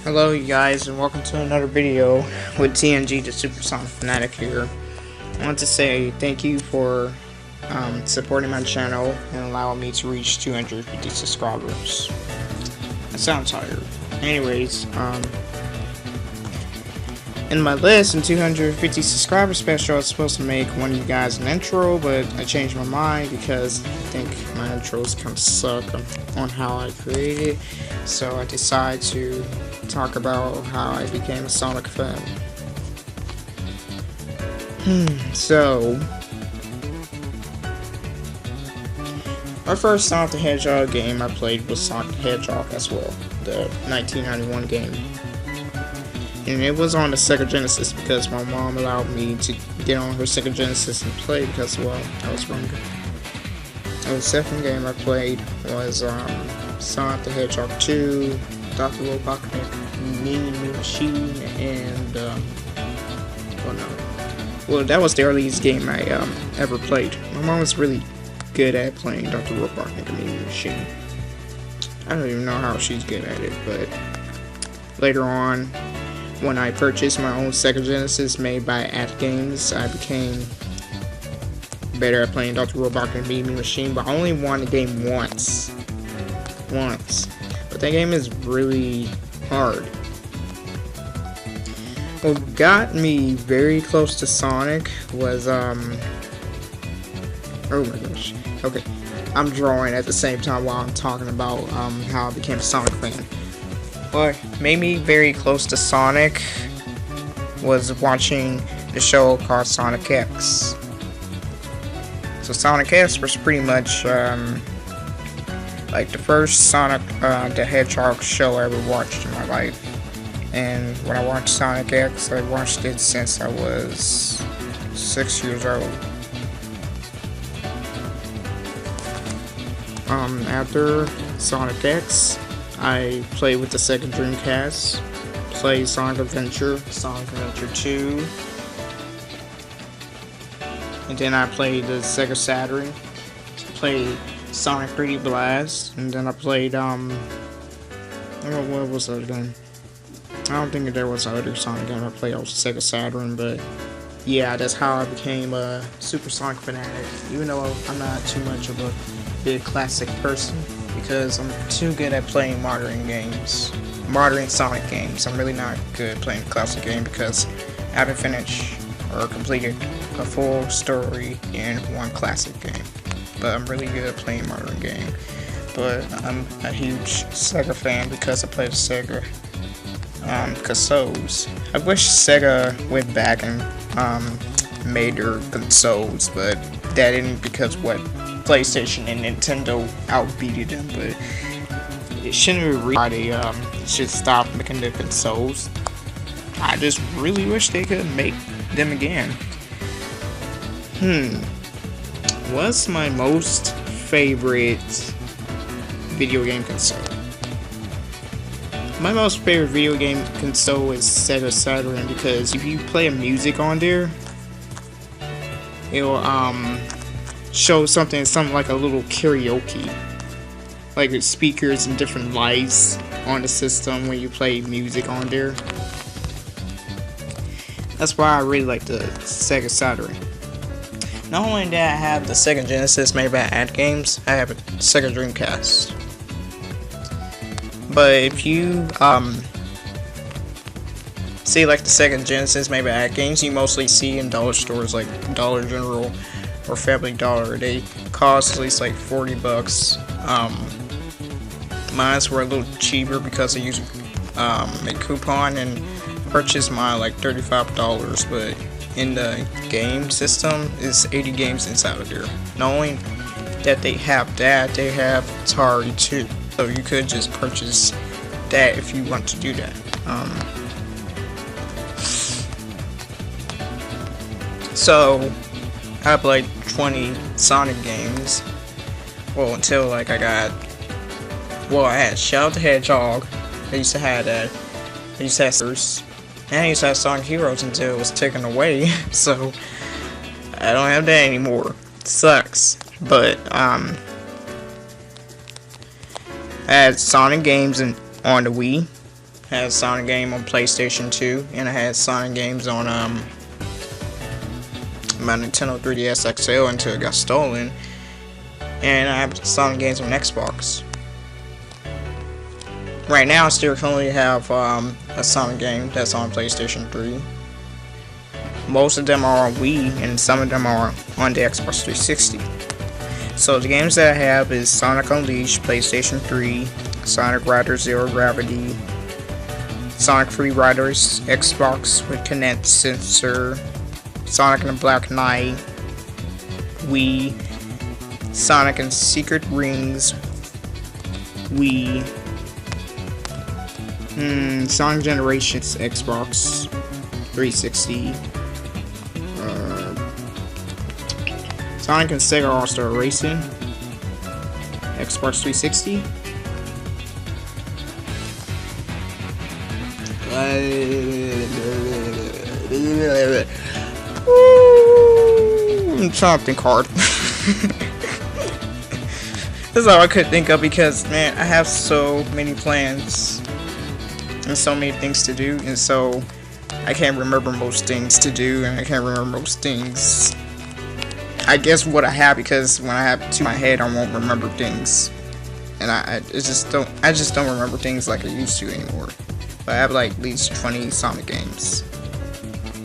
Hello you guys, and welcome to another video with T.N.G. the Supersonicfanactic here. I want to say thank you for supporting my channel and allowing me to reach 250 subscribers. I sound tired. Anyways, in my list in 250 subscriber special, I was supposed to make one of you guys an intro, but I changed my mind because I think my intros kind of suck on how I created it. So I decided to talk about how I became a Sonic fan. So my first Sonic the Hedgehog game I played was Sonic the Hedgehog as well, the 1991 game. And it was on the Sega Genesis because my mom allowed me to get on her Sega Genesis and play because, well, I was younger. And the second game I played was Sonic the Hedgehog 2, Dr. Robotnik, Mean Machine, and well, that was the earliest game I ever played. My mom was really good at playing Dr. Robotnik and Mean Machine. I don't even know how she's good at it, but later on, when I purchased my own Sega Genesis made by AtGames, I became better at playing Dr. Robotnik and Mean Machine, but I only won the game once. But that game is really hard. What got me very close to Sonic was, oh my gosh. Okay, I'm drawing at the same time while I'm talking about how I became a Sonic fan. What made me very close to Sonic was watching the show called Sonic X. So Sonic X was pretty much like the first Sonic the Hedgehog show I ever watched in my life. And when I watched Sonic X, I watched it since I was 6 years old. After Sonic X, I played with the Sega Dreamcast, played Sonic Adventure, Sonic Adventure 2, and then I played the Sega Saturn, played Sonic 3D Blast, and then I played, I don't know what was the other game. I don't think there was another Sonic game I played on Sega Saturn, but yeah, that's how I became a Super Sonic fanatic, even though I'm not too much of a big classic person, because I'm too good at playing modern Sonic games. I'm really not good at playing a classic game because I haven't finished or completed a full story in one classic game. But I'm really good at playing modern game. But I'm a huge Sega fan because I play the Sega consoles. I wish Sega went back and made their consoles, but that didn't because what PlayStation and Nintendo outbeated them. But it shouldn't be why they should stop making the consoles. I just really wish they could make them again. What's my most favorite video game console? My most favorite video game console is Sega Saturn because if you play music on there, it'll show something like a little karaoke, like with speakers and different lights on the system when you play music on there. That's why I really like the Sega Saturn. Not only did I have the Sega Genesis made by AtGames, I have a Sega Dreamcast. But if you see like the Sega Genesis made by AtGames, you mostly see in dollar stores like Dollar General or Family Dollar. They cost at least like $40. Mines were a little cheaper because I used a coupon and purchased mine like $35, but in the game system is 80 games inside of there. Not only that they have that, they have Atari too, so you could just purchase that if you want to do that. So I played 20 Sonic games, well, until like I had Shadow the Hedgehog. I used to have that. I used to have first. And I used to have Sonic Heroes until it was taken away, so I don't have that anymore. It sucks. But I had Sonic games on the Wii, I had a Sonic game on PlayStation 2, and I had Sonic games on my Nintendo 3DS XL until it got stolen. And I have Sonic games on Xbox. Right now, I still currently have a Sonic game that's on PlayStation 3. Most of them are on Wii, and some of them are on the Xbox 360. So the games that I have is Sonic Unleashed, PlayStation 3, Sonic Riders Zero Gravity, Sonic Free Riders, Xbox with Kinect sensor, Sonic and the Black Knight, Wii, Sonic and Secret Rings, Wii, Sonic Generations, Xbox 360, Sonic and Sega All-Star Racing, Xbox 360, I'm trying to think hard. That's all I could think of because, man, I have so many plans and so many things to do, and so I can't remember most things to do, and I can't remember most things. I guess what I have, because when I have it to my head, I won't remember things, and I just don't remember things like I used to anymore. But I have like at least 20 Sonic games.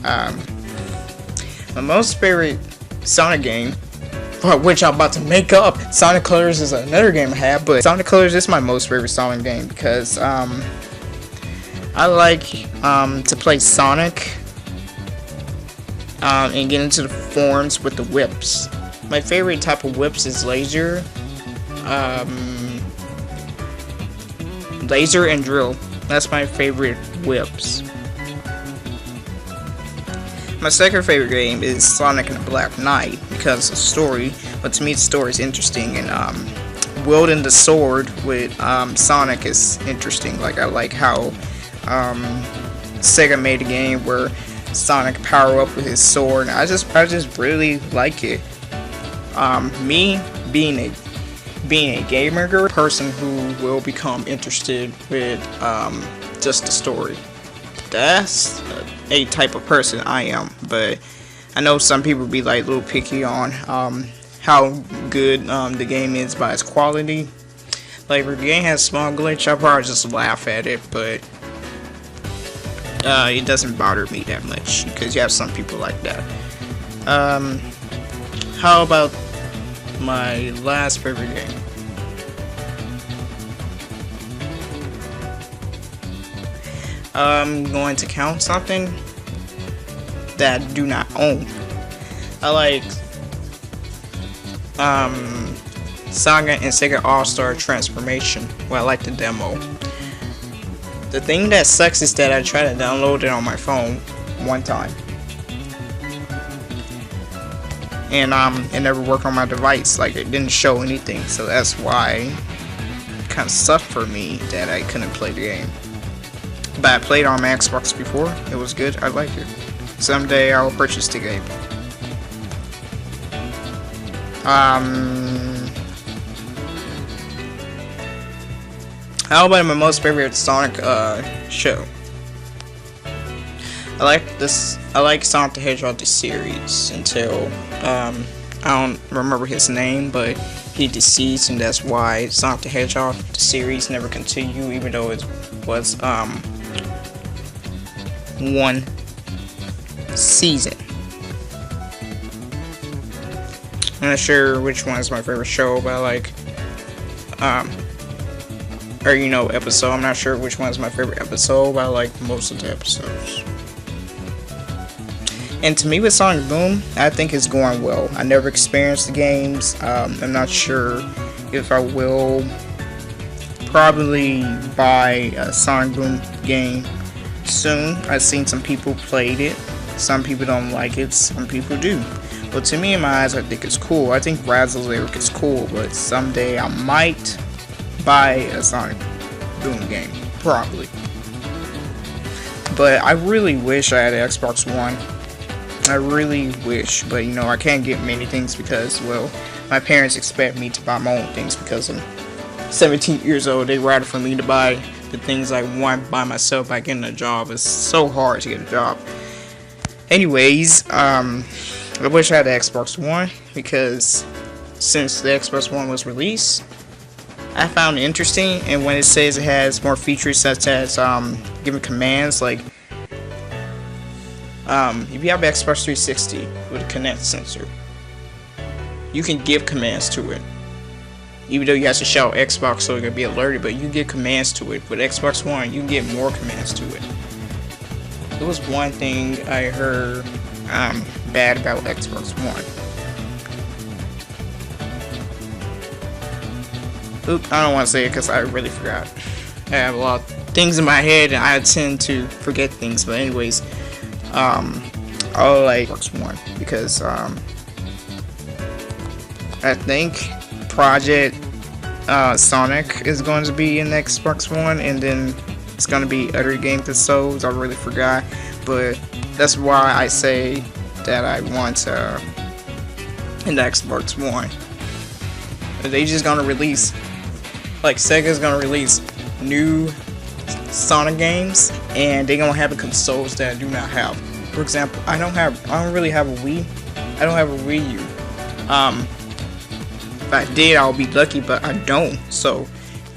My most favorite Sonic game, which I'm about to make up, Sonic Colors is another game I have, but Sonic Colors is my most favorite Sonic game because I like to play Sonic and get into the forms with the whips. My favorite type of whips is laser and drill. That's my favorite whips. My second favorite game is Sonic and the Black Knight because of the story, but to me the story is interesting, and wielding the sword with Sonic is interesting. Like, I like how Sega made a game where Sonic power up with his sword. I just really like it. Me being a gamer person who will become interested with just the story. That's a type of person I am, but I know some people be like a little picky on how good the game is by its quality. Like, if the game has a small glitch, I'll probably just laugh at it, but it doesn't bother me that much because you have some people like that. How about my last favorite game? I'm going to count something that I do not own. I like Saga and Sega All-Star Transformation. Well, I like the demo. The thing that sucks is that I tried to download it on my phone one time, and it never worked on my device. Like, it didn't show anything, so that's why it kind of sucked for me that I couldn't play the game. But I played on my Xbox before. It was good. I liked it. Someday I will purchase the game. How about my most favorite Sonic show? I like Sonic the Hedgehog the series until I don't remember his name, but he deceased, and that's why Sonic the Hedgehog the series never continued, even though it was one season. I'm not sure which one is my favorite show, but I like episode. I'm not sure which one is my favorite episode, but I like most of the episodes. And to me, with Sonic Boom, I think it's going well. I never experienced the games. I'm not sure if I will probably buy a Sonic Boom game soon. I've seen some people played it. Some people don't like it. Some people do. But to me, in my eyes, I think it's cool. I think Razzle's lyric is cool, but someday I might buy a Sonic Boom game. Probably. But I really wish I had an Xbox One. I really wish, but I can't get many things because, well, my parents expect me to buy my own things because I'm 17 years old. They'd rather for me to buy the things I want by myself by getting a job. It's so hard to get a job. Anyways, I wish I had the Xbox One, because since the Xbox One was released, I found it interesting. And when it says it has more features such as giving commands, like if you have an Xbox 360 with a Kinect sensor, you can give commands to it. Even though you have to shout Xbox so it can be alerted, but you get commands to it. With Xbox One, you can get more commands to it. It was one thing I heard bad about Xbox One. Oop, I don't want to say it because I really forgot. I have a lot of things in my head and I tend to forget things. But anyways, I like Xbox One because I think Project Sonic is going to be in the Xbox One, and then it's going to be other game consoles. I really forgot, but that's why I say that I want in the Xbox One. They just gonna release, like Sega's gonna release new Sonic games, and they gonna have the consoles that I do not have. For example, I don't really have a Wii. I don't have a Wii U. If I did, I'll be lucky, but I don't. So,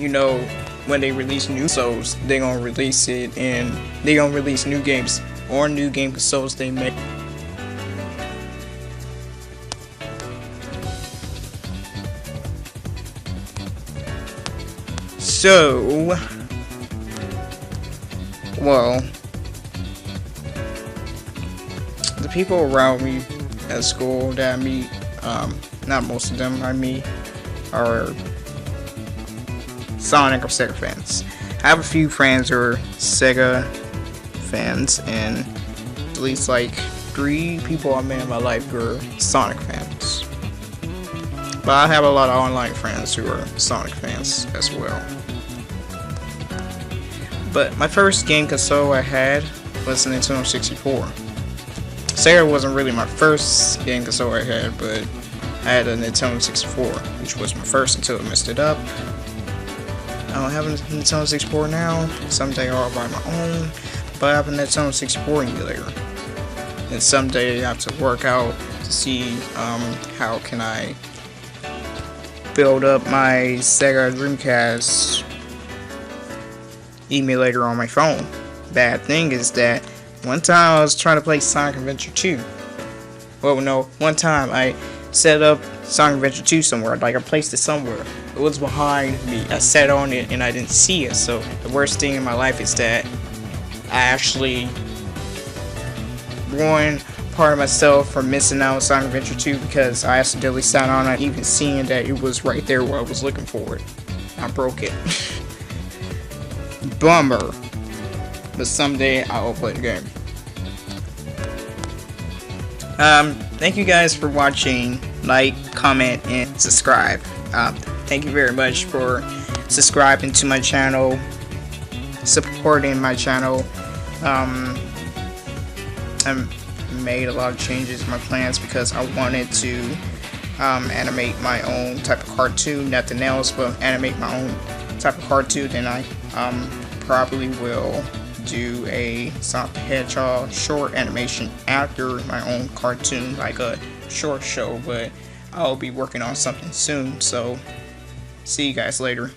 you know, when they release new consoles, they gonna release it, and they gonna release new games or new game consoles they make. So, well, the people around me at school that I meet, not most of them I meet, are Sonic or Sega fans. I have a few friends who are Sega fans, and at least like 3 people I met in my life who are Sonic fans. But I have a lot of online friends who are Sonic fans as well. But my first game console I had was the Nintendo 64. Sega wasn't really my first game console I had, but I had a Nintendo 64, which was my first until I messed it up. I don't have a Nintendo 64 now. Someday I'll buy my own, but I have a Nintendo 64 emulator. And someday I have to work out to see how can I build up my Sega Dreamcast emulator on my phone. Bad thing is that one time I was trying to play Sonic Adventure 2. Well, no, one time I set up Sonic Adventure 2 somewhere, like I placed it somewhere. It was behind me. I sat on it and I didn't see it. So the worst thing in my life is that I actually ruined part of myself from missing out on Sonic Adventure 2 because I accidentally sat on it, even seeing that it was right there where I was looking for it. I broke it. Bummer. But someday I will play the game. Thank you guys for watching. Like, comment, and subscribe. Thank you very much for subscribing to my channel, supporting my channel. I made a lot of changes in my plans because I wanted to animate my own type of cartoon, nothing else, but animate my own type of cartoon. Then I probably will do a Sonic the Hedgehog short animation after my own cartoon, like a short show, but I'll be working on something soon, so see you guys later.